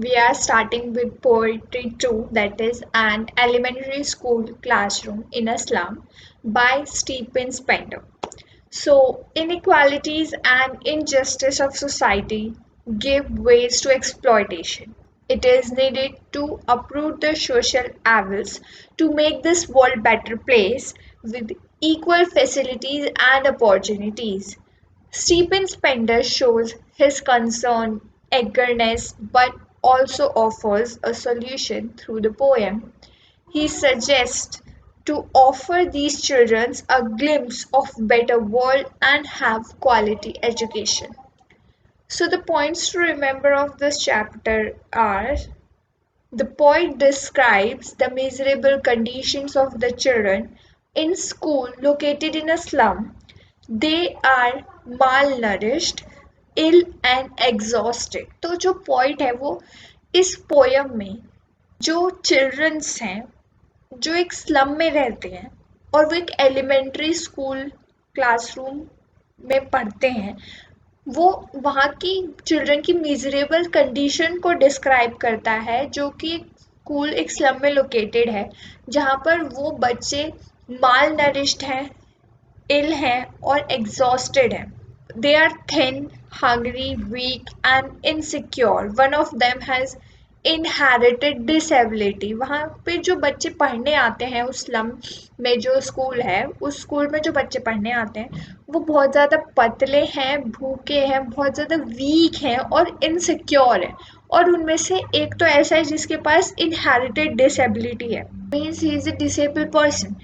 We are starting with Poetry 2, that is, An Elementary School Classroom in a Slum by Stephen Spendor. So, inequalities and injustice of society give ways to exploitation. It is needed to uproot the social evils to make this world better place with equal facilities and opportunities. Stephen Spender shows his concern, eagerness, but also offers a solution through the poem. He suggests to offer these children a glimpse of better world and have quality education. So the points to remember of this chapter are: the poet describes the miserable conditions of the children in school located in a slum. They are malnourished, ill and exhausted. तो जो poet है वो इस poem में जो children's हैं जो एक स्लम में रहते हैं और वो एक एलिमेंट्री स्कूल क्लासरूम में पढ़ते हैं, वो वहाँ की चिल्ड्रन की मिजरेबल कंडीशन को डिस्क्राइब करता है, जो कि स्कूल एक स्लम में लोकेटेड है जहाँ पर वो बच्चे माल नरिश्ड हैं, इल हैं और एग्जॉस्टेड हैं. They are thin, hungry, weak, and insecure. One of them has inherited disability. वहाँ पे जो बच्चे पढ़ने आते हैं उस स्लम में जो स्कूल है, उस स्कूल में जो बच्चे पढ़ने आते हैं वो बहुत ज़्यादा पतले हैं, भूखे हैं, बहुत ज़्यादा वीक हैं और इनसिक्योर हैं. और उनमें से एक तो ऐसा है जिसके पास इनहेरिटेड डिसेबिलिटी है, means he is a disabled person,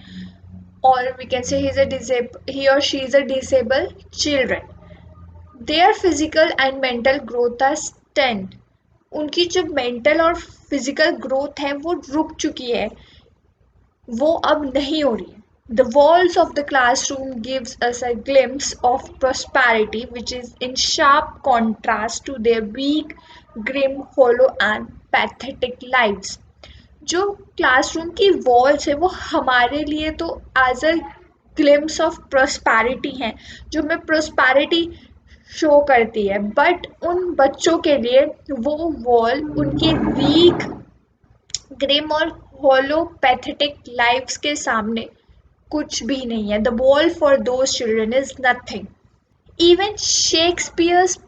or we can say he or she is a disabled children. Their physical and mental growth are stunned. उनकी जो मेंटल और फिजिकल ग्रोथ है वो रुक चुकी है, वो अब नहीं हो रही है. The walls of the classroom gives us a glimpse of prosperity which is in sharp contrast to their weak, grim, hollow and pathetic lives. जो क्लासरूम की वॉल्स है वो हमारे लिए तो as a glimpse of prosperity है, जो हमें प्रोस्पैरिटी शो करती है, बट उन बच्चों के लिए वो वॉल उनके वीक, ग्रिम और हॉलो पैथेटिक लाइफ्स के सामने कुछ भी नहीं है. The wall for those children is nothing. Even Shakespeare's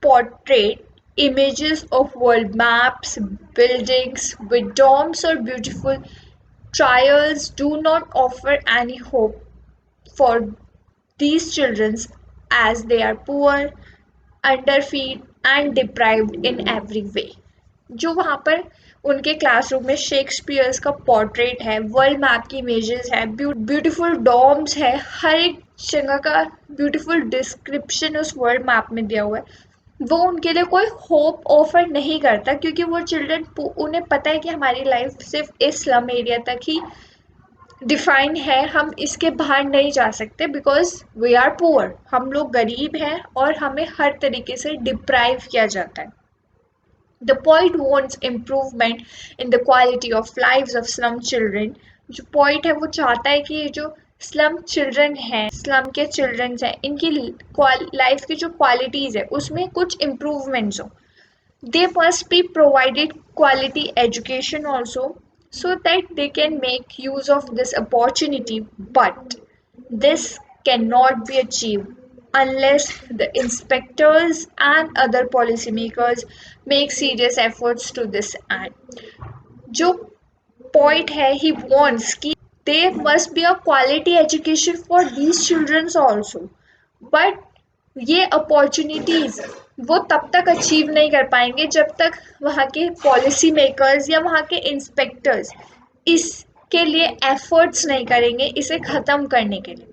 portrait images of world maps, buildings with domes or beautiful trials do not offer any hope for these children, as they are poor, underfed and deprived in every way. जो वहाँ पर उनके classroom में Shakespeare's का portrait है, world map की images है, beautiful Doms है, हर एक जगह का ब्यूटीफुल डिस्क्रिप्शन उस वर्ल्ड मैप में दिया हुआ है, वो उनके लिए कोई होप ऑफर नहीं करता, क्योंकि वो चिल्ड्रन, उन्हें पता है कि हमारी लाइफ सिर्फ इस स्लम एरिया तक ही डिफाइन है, हम इसके बाहर नहीं जा सकते बिकॉज वी आर पुअर, हम लोग गरीब हैं और हमें हर तरीके से डिप्राइव किया जाता है. The poet wants improvement in the quality of lives of slum children. जो poet है वो चाहता है कि ये जो slum children हैं, slum के children हैं, इनकी लाइफ की जो qualities है उसमें कुछ improvements हो. They must be provided quality education also so that they can make use of this opportunity, but this cannot be achieved unless the inspectors and other policymakers make serious efforts to this end. जो point है, he wants कि there must be a quality education for these children also, but ये opportunities वो तब तक achieve नहीं कर पाएंगे जब तक वहाँ के पॉलिसी मेकर्स या वहाँ के इंस्पेक्टर्स इसके लिए एफर्ट्स नहीं करेंगे इसे ख़त्म करने के लिए.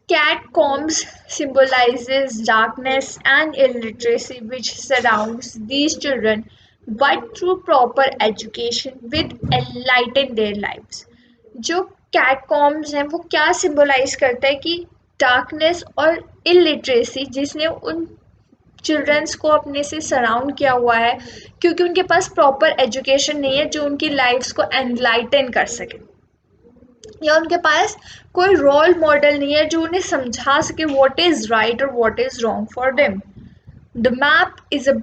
Catacombs symbolizes darkness and illiteracy which surrounds these children, but through proper education will enlighten their lives. जो catacombs हैं वो क्या symbolize करता है कि darkness और illiteracy जिसने उन चिल्ड्रंस को अपने से सराउंड किया हुआ है, क्योंकि उनके पास प्रॉपर एजुकेशन नहीं है जो उनकी लाइफ्स को एनलाइटन कर सके, या उनके पास कोई रोल मॉडल नहीं है जो उन्हें समझा सके व्हाट इज़ राइट और what is wrong for them. The map is a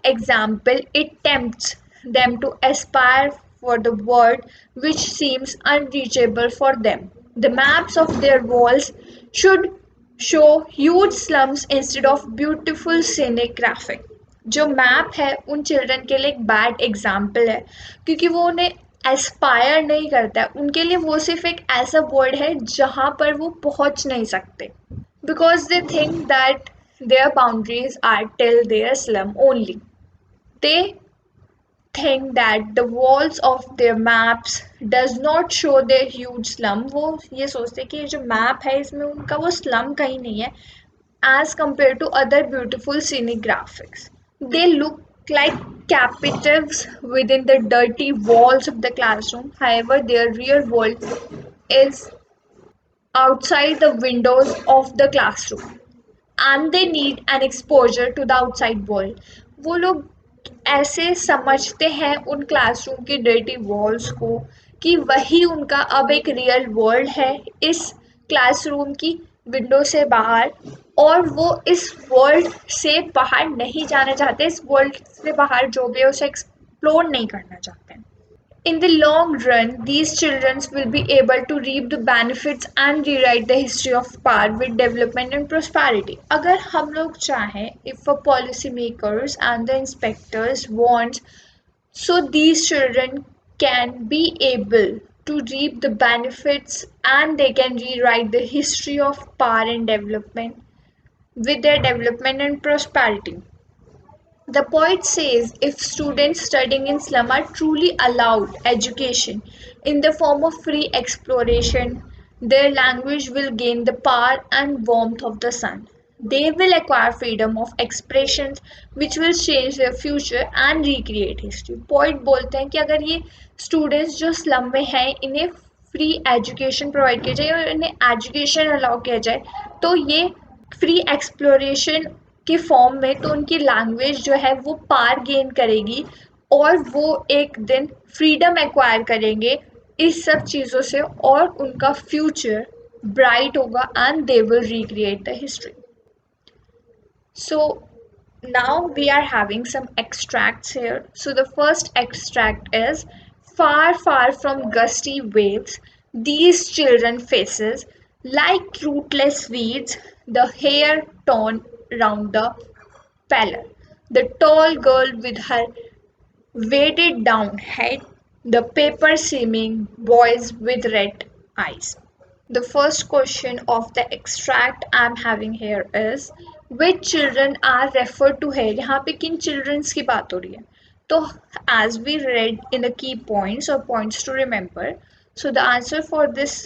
example. It tempts them to aspire for the world which seems unreachable for them. The maps of their walls should show huge slums instead of beautiful scenic graphic. जो map है उन children के लिए एक bad example है क्योंकि वो उन्हें एस्पायर नहीं करता है, उनके लिए वो सिर्फ एक ऐसा वर्ड है जहाँ पर वो पहुँच नहीं सकते, because they think that their boundaries are till their slum only. They think that the walls of their maps does not show their huge slum. वो ये सोचते हैं कि ये जो मैप है इसमें उनका वो slum कहीं नहीं है as compared to other beautiful scenic graphics. They look like captives within the dirty walls of the classroom. However, their real world is outside the windows of the classroom. And they need an exposure to the outside world. वो लोग ऐसे समझते हैं उन classroom की dirty walls को कि वही उनका अब एक रियल वर्ल्ड है इस क्लासरूम की विंडो से बाहर, और वो इस वर्ल्ड से बाहर नहीं जाना चाहते, इस वर्ल्ड से बाहर जो भी है उसे एक्सप्लोर नहीं करना चाहते। In the long run, these children will be able to reap the benefits and rewrite the history of power with development and prosperity. अगर हम लोग चाहें, if the policy makers and the inspectors want, so these children can be able to reap the benefits and they can rewrite the history of power and development with their development and prosperity. The poet says if students studying in slum are truly allowed education in the form of free exploration, their language will gain the power and warmth of the sun. They will acquire freedom of expressions which will change their future and recreate history. Poet बोलते हैं कि अगर ये students जो slum में हैं इन्हें free education provide किया जाए और इन्हें एजुकेशन अलाउ किया जाए तो ये फ्री एक्सप्लोरेशन के फॉर्म में तो उनकी लैंग्वेज जो है वो पार गेन करेगी और वो एक दिन फ्रीडम एक्वायर करेंगे इस सब चीज़ों से और उनका फ्यूचर ब्राइट होगा and they will recreate the history. So now we are having some extracts here. So the first extract is far, far from gusty waves, these children faces like rootless weeds, the hair torn round the pallor. The tall girl with her weighted down head, the paper seeming boys with red eyes. The first question of the extract I'm having here is which children are referred to here. यहाँ पे किन children's की बात हो रही है. तो as we read in the key points or points to remember, so the answer for this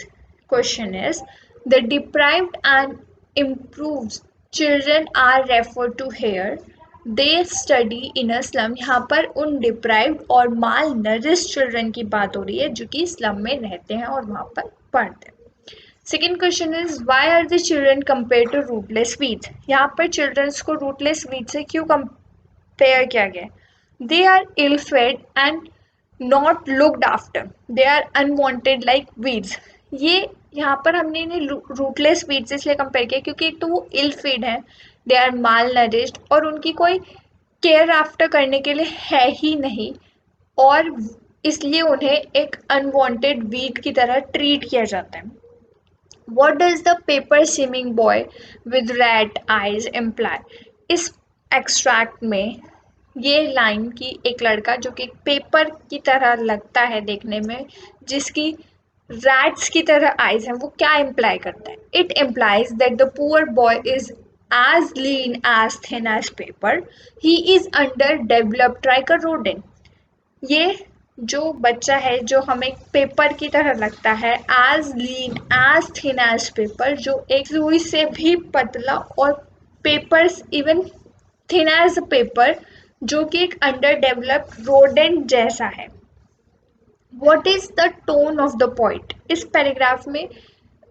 question is the deprived and improved children are referred to here. They study in a slum. यहाँ पर उन deprived और malnourished children की बात हो रही है जो कि slum में रहते हैं और वहाँ पर पढ़ते हैं. Second question is why are the children compared to rootless weeds? यहाँ पर children को rootless weeds से क्यों compare किया गया? They are ill-fed and not looked after. They are unwanted like weeds. ये यहाँ पर हमने इन्हें rootless weeds इसलिए compare किया क्योंकि एक तो वो ill-fed हैं, they are malnourished और उनकी कोई care after करने के लिए है ही नहीं और इसलिए उन्हें एक unwanted weed की तरह treat किया जाता है. What does the paper seeming boy with red eyes imply? इस एक्सट्रैक्ट में ये लाइन की एक लड़का जो कि पेपर की तरह लगता है देखने में जिसकी रैट्स की तरह आइज हैं वो क्या इम्प्लाई करता है? It implies that the poor boy is as lean as thin as paper. He is underdeveloped like a rodent. ये जो बच्चा है जो हमें पेपर की तरह लगता है as lean as thin as paper, जो एक रुई से भी पतला और papers even thin as a paper जो कि एक अंडरडेवलप्ड रोडेंट जैसा है. What is the tone of the poet? इस पैराग्राफ में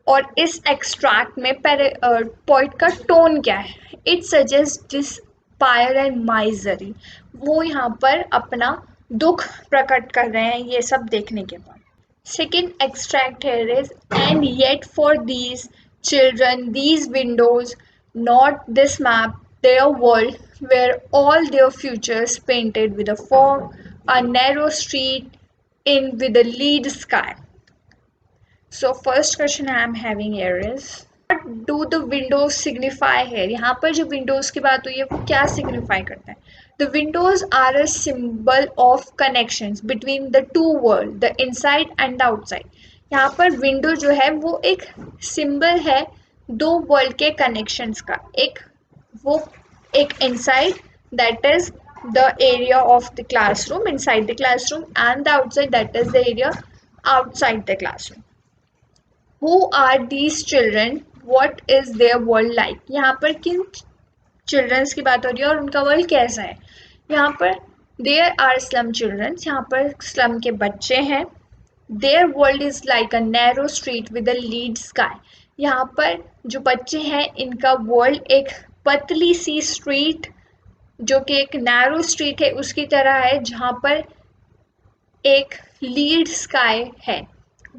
और इस एक्सट्रैक्ट में पोइट का टोन क्या है? It suggest despair and misery. वो यहाँ पर अपना दुख प्रकट कर रहे हैं ये सब देखने के बाद. Second extract here is and yet for these children these Windows not this map their world where all their futures painted with a fog, a narrow street in with a lead sky. So first question I am having here is what do the windows signify here? यहाँ पर जो windows की बात हुई है वो क्या signify करता है? The windows are a symbol of connections between the two world, the inside and the outside. यहाँ पर window जो है वो एक symbol है दो world के connections का. वो एक inside, that is the area of the classroom, inside the classroom, and the outside, that is the area outside the classroom. Who are these children? What is their world like? यहाँ पर किन children's की बात हो रही है और उनका वर्ल्ड कैसा है? यहाँ पर देयर आर स्लम चिल्ड्रंस, यहाँ पर स्लम के बच्चे हैं. There world is like a narrow street with a lead sky. यहाँ पर जो बच्चे हैं इनका वर्ल्ड एक पतली सी स्ट्रीट जो कि एक नैरो स्ट्रीट है उसकी तरह है जहाँ पर एक लीड स्काई है.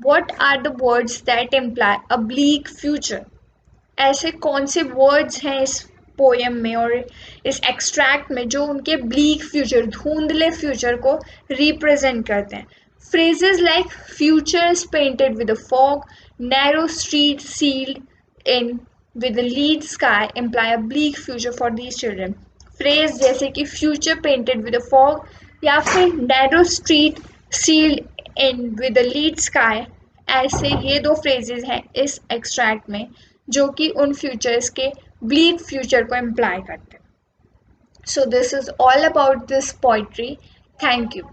What are the words that imply a bleak future? ऐसे कौन से वर्ड्स हैं इस पोएम में और इस एक्सट्रैक्ट में जो उनके ब्लीक फ्यूचर, धुंधले फ्यूचर को रिप्रेजेंट करते हैं? Phrases like futures painted with a fog, narrow street sealed in with a lead sky imply a bleak future for these children. Phrase जैसे कि future painted with a fog या फिर narrow street sealed in with a lead sky, ऐसे ये दो phrases हैं इस extract में जो कि उन futures के bleak future को imply करते हैं. So this is all about this poetry. Thank you.